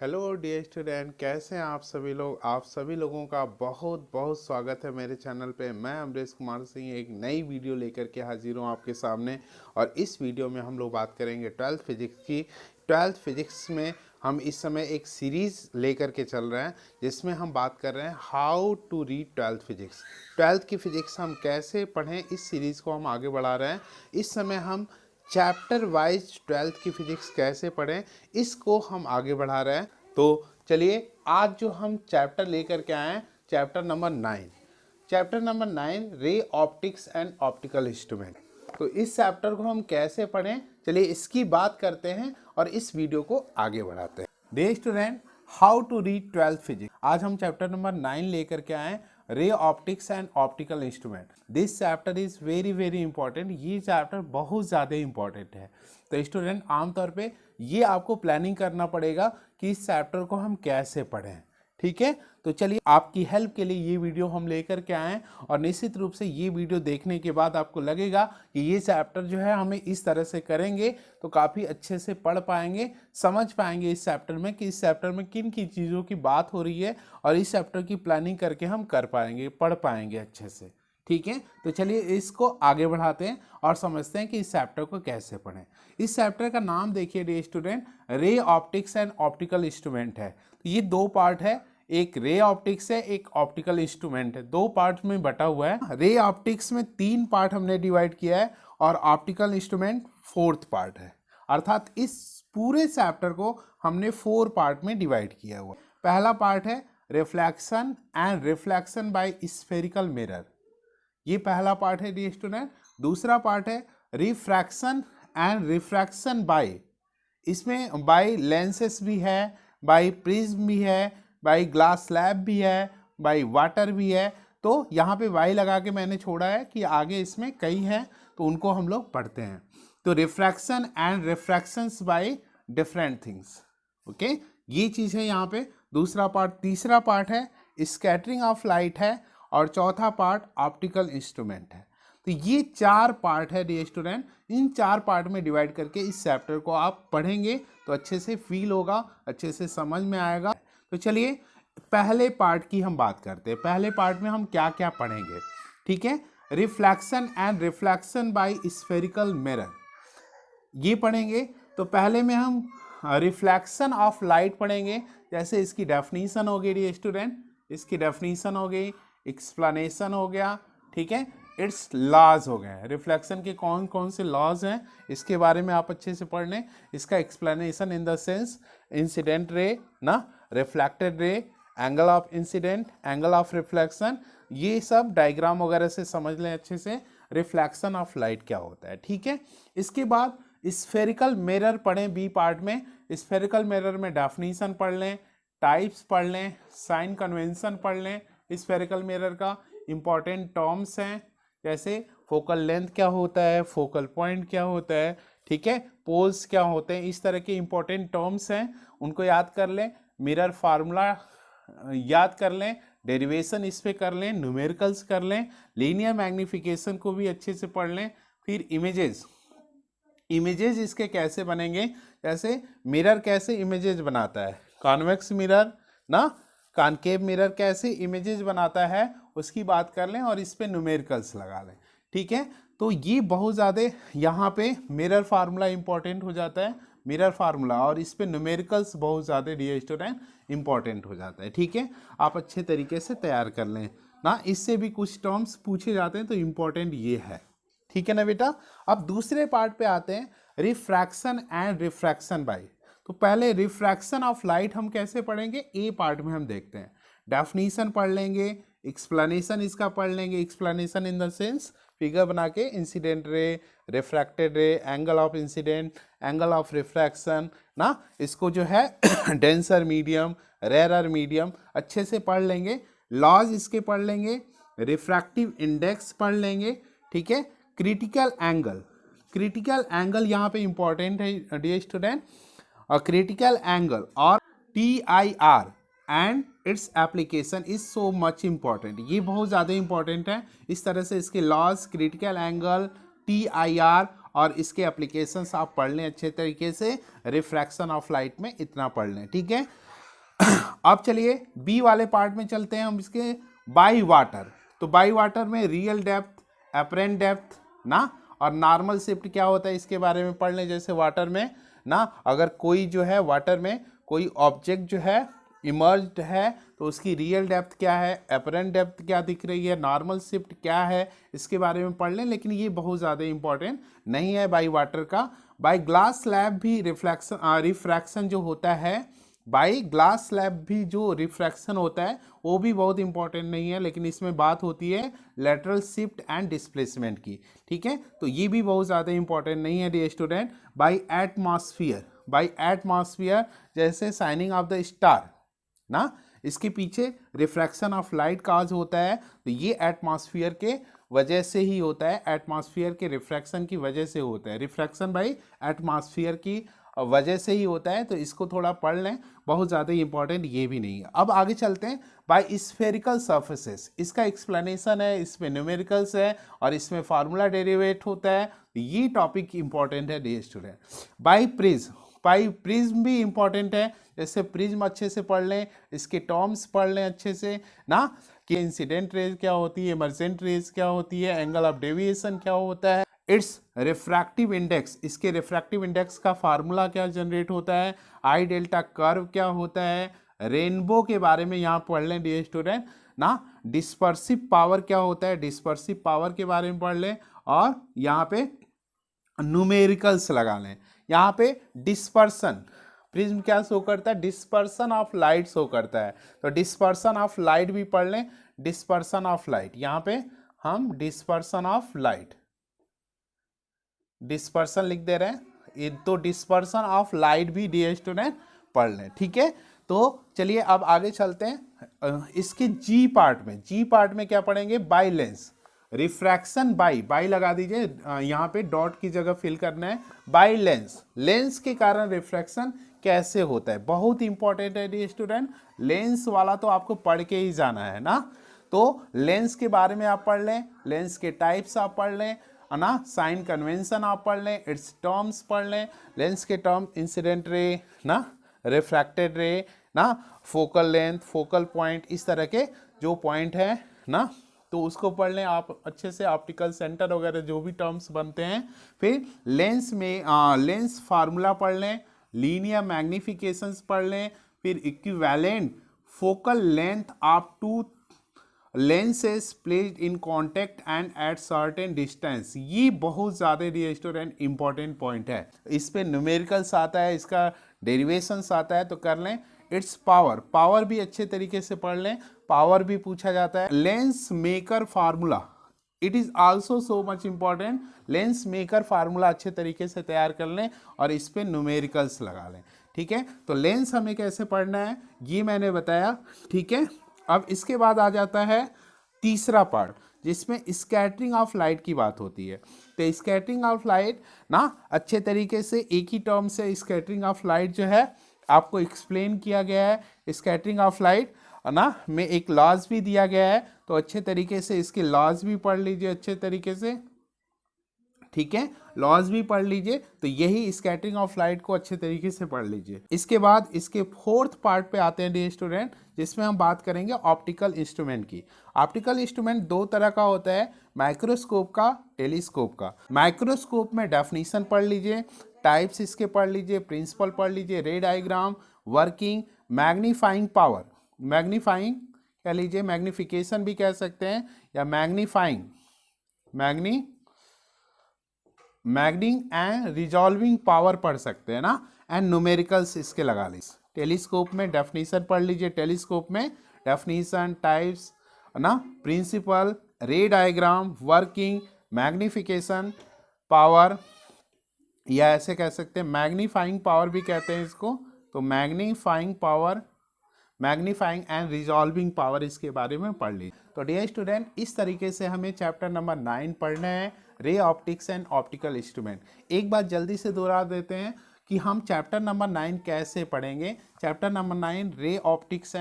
Hello dear student, कैसे हैं आप सभी लोग। आप सभी लोगों का बहुत बहुत स्वागत है मेरे चैनल पे। मैं अमरेश कुमार सिंह एक नई वीडियो लेकर के हाजिर हूँ आपके सामने। और इस वीडियो में हम लोग बात करेंगे 12th फिजिक्स की। 12th फिजिक्स में हम इस समय एक सीरीज़ लेकर के चल रहे हैं जिसमें हम बात कर रहे हैं how to read 12th physics. 12th की फिजिक्स हम कैसे पढ़ें, इस सीरीज़ को हम आगे बढ़ा रहे हैं। इस समय हम चैप्टर वाइज 12th की फिजिक्स कैसे पढ़ें, इसको हम आगे बढ़ा रहे हैं। तो चलिए, आज जो हम चैप्टर लेकर के आए हैं, चैप्टर नंबर 9। चैप्टर नंबर 9 रे ऑप्टिक्स एंड ऑप्टिकल इंस्ट्रूमेंट। तो इस चैप्टर को हम कैसे पढ़ें, चलिए इसकी बात करते हैं और इस वीडियो को आगे बढ़ाते हैं। Dear student, how to read 12th physics. आज हम चैप्टर नंबर 9 लेकर के आए, ray optics and optical instrument. This chapter is very very important. ये चैप्टर बहुत ज़्यादा इंपॉर्टेंट है। तो स्टूडेंट, आमतौर पे ये आपको प्लानिंग करना पड़ेगा कि इस चैप्टर को हम कैसे पढ़ें। ठीक है, तो चलिए आपकी हेल्प के लिए ये वीडियो हम लेकर के आए। और निश्चित रूप से ये वीडियो देखने के बाद आपको लगेगा कि ये चैप्टर जो है हमें इस तरह से करेंगे तो काफ़ी अच्छे से पढ़ पाएंगे, समझ पाएंगे इस चैप्टर में कि इस चैप्टर में किन किन चीज़ों की बात हो रही है, और इस चैप्टर की प्लानिंग करके हम कर पाएंगे, पढ़ पाएंगे अच्छे से। ठीक है, तो चलिए इसको आगे बढ़ाते हैं और समझते हैं कि इस चैप्टर को कैसे पढ़ें। इस चैप्टर का नाम देखिए dear student, ray optics and optical instrument है। तो ये दो पार्ट है, एक रे ऑप्टिक्स है, एक ऑप्टिकल इंस्ट्रूमेंट है। दो पार्ट में बटा हुआ है। रे ऑप्टिक्स में 3 पार्ट हमने डिवाइड किया है और ऑप्टिकल इंस्ट्रूमेंट 4th पार्ट है। अर्थात इस पूरे चैप्टर को हमने 4 पार्ट में डिवाइड किया हुआ। पहला पार्ट है reflection and reflection by spherical mirror, ये पहला पार्ट है डियर स्टूडेंट। दूसरा पार्ट है रिफ्रैक्शन एंड रिफ्रैक्शन बाय, इसमें बाय लेंसेस भी है, बाय प्रिज्म भी है, बाय ग्लास स्लैब भी है, बाय वाटर भी है। तो यहाँ पे बाय लगा के मैंने छोड़ा है कि आगे इसमें कई हैं, तो उनको हम लोग पढ़ते हैं। तो refraction and refractions by different things, okay, ये चीज़ है यहाँ पे दूसरा पार्ट। तीसरा पार्ट है स्कैटरिंग ऑफ लाइट है, और चौथा पार्ट ऑप्टिकल इंस्ट्रूमेंट है। तो ये 4 पार्ट है डियर स्टूडेंट। इन 4 पार्ट में डिवाइड करके इस चैप्टर को आप पढ़ेंगे तो अच्छे से फील होगा, अच्छे से समझ में आएगा। तो चलिए पहले पार्ट की हम बात करते हैं। पहले पार्ट में हम क्या क्या पढ़ेंगे, ठीक है। Reflection and reflection by spherical mirror, ये पढ़ेंगे। तो पहले में हम रिफ्लेक्शन ऑफ लाइट पढ़ेंगे। जैसे इसकी डेफिनीशन हो गई डियर स्टूडेंट, इसकी डेफिनीशन हो गई, एक्सप्लेनेशन हो गया, ठीक है, इट्स लॉज हो गए। रिफ्लेक्शन के कौन कौन से लॉज हैं इसके बारे में आप अच्छे से पढ़ लें। इसका explanation in the sense incident ray ना, reflected ray, angle of incidence, angle of reflection, ये सब डायग्राम वगैरह से समझ लें अच्छे से। रिफ्लेक्शन ऑफ लाइट क्या होता है, ठीक है। इसके बाद स्फेरिकल मिरर पढ़ें बी पार्ट में। स्फेरिकल मिरर में डेफिनीशन पढ़ लें, टाइप्स पढ़ लें, साइन कन्वेंशन पढ़ लें। स्फेरिकल मिरर का इंपॉर्टेंट टर्म्स हैं, जैसे फोकल लेंथ क्या होता है, फोकल पॉइंट क्या होता है, ठीक है, पोल्स क्या होते हैं, इस तरह के इंपॉर्टेंट टर्म्स हैं, उनको याद कर लें। मिरर फार्मूला याद कर लें, डेरिवेशन इस पे कर लें, न्यूमेरिकल्स कर लें, लीनियर मैग्निफिकेशन को भी अच्छे से पढ़ लें। फिर इमेजेस, इमेजेस इसके कैसे बनेंगे, जैसे मिरर कैसे इमेजेस बनाता है, कॉन्वेक्स मिरर ना, कॉनकेव मिरर कैसे इमेजेस बनाता है उसकी बात कर लें, और इस पे न्यूमेरिकल्स लगा लें, ठीक है। तो ये बहुत ज़्यादा यहाँ पे मिरर फार्मूला इंपॉर्टेंट हो जाता है, मिरर फार्मूला, और इस पे न्यूमेरिकल्स बहुत ज़्यादा डियर स्टूडेंट इंपॉर्टेंट हो जाता है, ठीक है। आप अच्छे तरीके से तैयार कर लें ना, इससे भी कुछ टर्म्स पूछे जाते हैं तो इम्पोर्टेंट ये है, ठीक है ना बेटा। अब दूसरे पार्ट पे आते हैं, रिफ्रैक्शन एंड रिफ्रैक्शन बाय। तो पहले रिफ्रैक्शन ऑफ लाइट हम कैसे पढ़ेंगे, ए पार्ट में हम देखते हैं। डेफिनीशन पढ़ लेंगे, एक्सप्लेनेशन इसका पढ़ लेंगे, explanation in the sense figure बना के, इंसिडेंट रे, रिफ्रैक्टेड रे, angle of incidence, angle of refraction ना, इसको जो है डेंसर मीडियम, रेरर मीडियम अच्छे से पढ़ लेंगे। लॉज इसके पढ़ लेंगे, रिफ्रैक्टिव इंडेक्स पढ़ लेंगे, ठीक है। क्रिटिकल एंगल, क्रिटिकल एंगल यहाँ पे इंपॉर्टेंट है डियर स्टूडेंट। और क्रिटिकल एंगल और TIR and its application is so much important, ये बहुत ज़्यादा इंपॉर्टेंट है। इस तरह से इसके लॉज, क्रिटिकल एंगल, TIR और इसके एप्लीकेशंस आप पढ़ लें अच्छे तरीके से, रिफ्रैक्शन ऑफ लाइट में इतना पढ़ लें, ठीक है। अब चलिए बी वाले पार्ट में चलते हैं हम इसके, बाई वाटर। तो बाई वाटर में रियल डेप्थ, अपरेंट डेप्थ ना, और नॉर्मल शिफ्ट क्या होता है इसके बारे में पढ़ लें। जैसे वाटर में ना, अगर कोई जो है वाटर में कोई ऑब्जेक्ट जो है इमर्ज्ड है तो उसकी रियल डेप्थ क्या है, अपरेंट डेप्थ क्या दिख रही है, नॉर्मल शिफ्ट क्या है, इसके बारे में पढ़ लें। लेकिन ये बहुत ज़्यादा इंपॉर्टेंट नहीं है बाई वाटर का। बाई ग्लास स्लैब भी रिफ्रैक्शन जो होता है, बाई ग्लास स्लैब भी जो रिफ्रैक्शन होता है वो भी बहुत इंपॉर्टेंट नहीं है, लेकिन इसमें बात होती है लेटरल शिफ्ट एंड डिस्प्लेसमेंट की, ठीक है। तो ये भी बहुत ज़्यादा इंपॉर्टेंट नहीं है dear student. By atmosphere, by atmosphere जैसे शाइनिंग ऑफ द स्टार ना, इसके पीछे रिफ्रैक्शन ऑफ लाइट काज होता है, तो ये एटमॉस्फियर के वजह से ही होता है, एटमॉस्फियर के रिफ्रैक्शन की वजह से होता है, रिफ्रैक्शन बाई एटमॉस्फियर की वजह से ही होता है। तो इसको थोड़ा पढ़ लें, बहुत ज़्यादा इंपॉर्टेंट ये भी नहीं है। अब आगे चलते हैं, बाय स्फेरिकल सर्फेसेस, इसका एक्सप्लेनेशन है, इसमें न्यूमेरिकल्स है और इसमें फार्मूला डेरिवेट होता है। ये टॉपिक इंपॉर्टेंट है dear student. By prism, by prism भी इंपॉर्टेंट है, जैसे प्रिज्म अच्छे से पढ़ लें, इसके टर्म्स पढ़ लें अच्छे से ना, कि इंसिडेंट रेज क्या होती है, इमर्जेंट रेज क्या होती है, एंगल ऑफ डेविएशन क्या होता है, इट्स रिफ्रैक्टिव इंडेक्स, इसके रिफ्रैक्टिव इंडेक्स का फार्मूला क्या जनरेट होता है, आई डेल्टा कर्व क्या होता है, रेनबो के बारे में यहाँ पढ़ लें डियर स्टूडेंट ना, डिस्पर्सिव पावर क्या होता है, डिस्पर्सिव पावर के बारे में पढ़ लें, और यहाँ पे न्यूमेरिकल्स लगा लें। यहाँ पे डिस्पर्सन, प्रिज्म क्या शो करता है, डिस्पर्सन ऑफ लाइट शो करता है, तो डिस्पर्सन ऑफ लाइट भी पढ़ लें, डिस्पर्सन ऑफ लाइट, यहाँ पे हम डिस्पर्सन ऑफ लाइट, डिस्पर्सन लिख दे रहे हैं, तो डिस्पर्सन ऑफ लाइट भी डियर स्टूडेंट पढ़ लें, ठीक है। तो चलिए अब आगे चलते हैं इसके जी पार्ट में। जी पार्ट में क्या पढ़ेंगे, by lens, refraction by, by लगा दीजिए, यहाँ पे डॉट की जगह फिल करना है, बाई लेंस, लेंस के कारण रिफ्रैक्शन कैसे होता है, बहुत इंपॉर्टेंट है डियर स्टूडेंट। लेंस वाला तो आपको पढ़ के ही जाना है ना, तो लेंस के बारे में आप पढ़ लें, लेंस के टाइप्स आप पढ़ लें ना, साइन कन्वेंशन आप पढ़ लें, इट्स टर्म्स पढ़ लें, लेंस के टर्म इंसिडेंट रे ना, रिफ्रैक्टेड रे ना, फोकल लेंथ, फोकल पॉइंट, इस तरह के जो पॉइंट है ना, तो उसको पढ़ लें आप अच्छे से, ऑप्टिकल सेंटर वगैरह जो भी टर्म्स बनते हैं। फिर लेंस में लेंस फार्मूला पढ़ लें, लीनियर मैग्निफिकेशंस पढ़ लें, फिर equivalent focal length of two lenses placed in contact and at certain distance, ये बहुत ज़्यादा डियर स्टूडेंट इंपॉर्टेंट पॉइंट है। इस पे न्यूमेरिकल्स आता है, इसका डेरिवेशंस आता है, तो कर लें। इट्स पावर, पावर भी अच्छे तरीके से पढ़ लें, पावर भी पूछा जाता है। Lens maker formula, it is also so much important, lens maker formula अच्छे तरीके से तैयार कर लें और इस पर न्यूमेरिकल्स लगा लें, ठीक है। तो लेंस हमें कैसे पढ़ना है ये मैंने बताया, ठीक है। अब इसके बाद आ जाता है तीसरा पार्ट, जिसमें स्कैटरिंग ऑफ लाइट की बात होती है। तो स्कैटरिंग ऑफ लाइट ना, अच्छे तरीके से एक ही टर्म से स्कैटरिंग ऑफ लाइट जो है आपको एक्सप्लेन किया गया है। स्कैटरिंग ऑफ लाइट ना में एक लॉज भी दिया गया है, तो अच्छे तरीके से इसके लॉज भी पढ़ लीजिए अच्छे तरीके से, ठीक है, लॉज भी पढ़ लीजिए। तो यही स्कैटरिंग ऑफ लाइट को अच्छे तरीके से पढ़ लीजिए। इसके बाद इसके फोर्थ पार्ट पे आते हैं डियर स्टूडेंट, जिसमें हम बात करेंगे ऑप्टिकल इंस्ट्रूमेंट की। ऑप्टिकल इंस्ट्रूमेंट दो तरह का होता है, माइक्रोस्कोप का, टेलीस्कोप का। माइक्रोस्कोप में डेफिनेशन पढ़ लीजिए, टाइप्स इसके पढ़ लीजिए, प्रिंसिपल पढ़ लीजिए, रे diagram, working, magnifying power, magnifying कह लीजिए, मैग्निफिकेशन भी कह सकते हैं, या मैग्नीफाइंग, मैग्निंग एंड रिजॉल्विंग पावर पढ़ सकते हैं ना, एंड न्यूमेरिकल्स इसके लगा लीजिए। टेलीस्कोप में डेफिनेशन पढ़ लीजिए, टेलीस्कोप में डेफिनेशन, टाइप्स ना, principle, ray diagram, working, magnification, power, या ऐसे कह सकते हैं मैग्नीफाइंग पावर भी कहते हैं इसको। तो magnifying power, magnifying and resolving power, इसके बारे में पढ़ लीजिए। तो डियर स्टूडेंट, इस तरीके से हमें चैप्टर नंबर 9 पढ़ना है, रे ऑप्टिक्स एंड ऑप्टिकल इंस्ट्रूमेंट। एक बात जल्दी से दोहरा देते हैं कि हम चैप्टर नंबर 9 कैसे पढ़ेंगे। चैप्टर नंबर 9 रे ऑप्टिक्स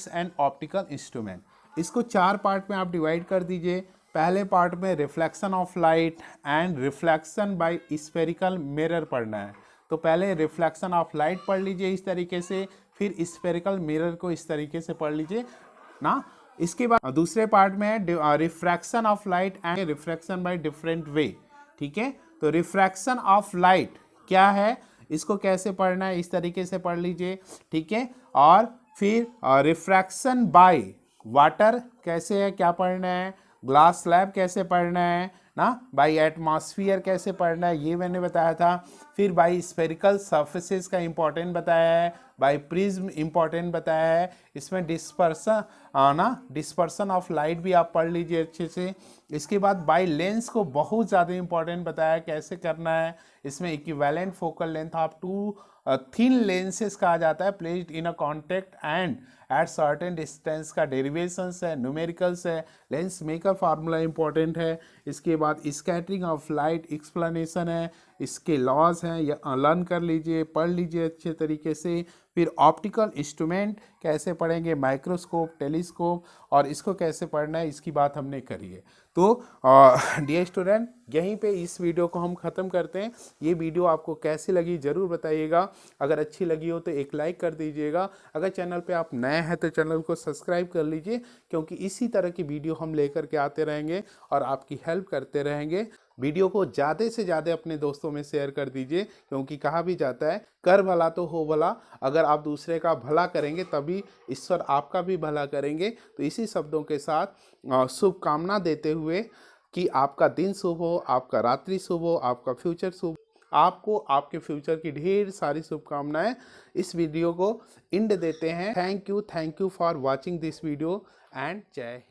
एंड ऑप्टिकल इंस्ट्रूमेंट, इसको 4 पार्ट में आप डिवाइड कर दीजिए। पहले पार्ट में reflection of light and reflection by spherical mirror पढ़ना है। तो पहले रिफ्लेक्शन ऑफ लाइट पढ़ लीजिए इस तरीके से, फिर स्फेरिकल मिरर को इस तरीके से पढ़ लीजिए ना। इसके बाद दूसरे पार्ट में है refraction of light and refraction by different way. ठीक है, तो रिफ्रैक्शन ऑफ लाइट क्या है, इसको कैसे पढ़ना है, इस तरीके से पढ़ लीजिए। ठीक है, और फिर रिफ्रैक्शन बाय वाटर कैसे है, क्या पढ़ना है, ग्लास स्लैब कैसे पढ़ना है ना, बाई एटमॉस्फियर कैसे पढ़ना है, ये मैंने बताया था। फिर बाई स्फेरिकल सर्फेसेस का इंपॉर्टेंट बताया है, बाई प्रिज्म इंपॉर्टेंट बताया है। इसमें डिस्पर्सन ऑफ लाइट भी आप पढ़ लीजिए अच्छे से। इसके बाद बाई लेंस को बहुत ज़्यादा इंपॉर्टेंट बताया कैसे करना है। इसमें equivalent focal length of two thin lenses कहा जाता है placed in a contact and at certain distance का डेरिवेशंस है, न्यूमेरिकल्स है, लेंस मेकर फार्मूला इंपॉर्टेंट है। इसके बाद स्कैटरिंग ऑफ लाइट एक्सप्लेनेशन है, इसके लॉज हैं, लर्न कर लीजिए, पढ़ लीजिए अच्छे तरीके से। फिर ऑप्टिकल इंस्ट्रूमेंट कैसे पढ़ेंगे, माइक्रोस्कोप, टेलीस्कोप, और इसको कैसे पढ़ना है इसकी बात हमने करी है। तो डियर स्टूडेंट, यहीं पे इस वीडियो को हम ख़त्म करते हैं। ये वीडियो आपको कैसी लगी ज़रूर बताइएगा। अगर अच्छी लगी हो तो एक लाइक कर दीजिएगा। अगर चैनल पे आप नए हैं तो चैनल को सब्सक्राइब कर लीजिए, क्योंकि इसी तरह की वीडियो हम लेकर के आते रहेंगे और आपकी हेल्प करते रहेंगे। वीडियो को ज़्यादा से ज़्यादा अपने दोस्तों में शेयर कर दीजिए, क्योंकि कहा भी जाता है कर भला तो हो भला। अगर आप दूसरे का भला करेंगे तभी ईश्वर आपका भी भला करेंगे। तो इसी शब्दों के साथ शुभकामना देते हुए कि आपका दिन शुभ हो, आपका रात्रि शुभ हो, आपका फ्यूचर शुभ, आपको आपके फ्यूचर की ढेर सारी शुभकामनाएं। इस वीडियो को एंड देते हैं। Thank you for watching this video and जय हिंद।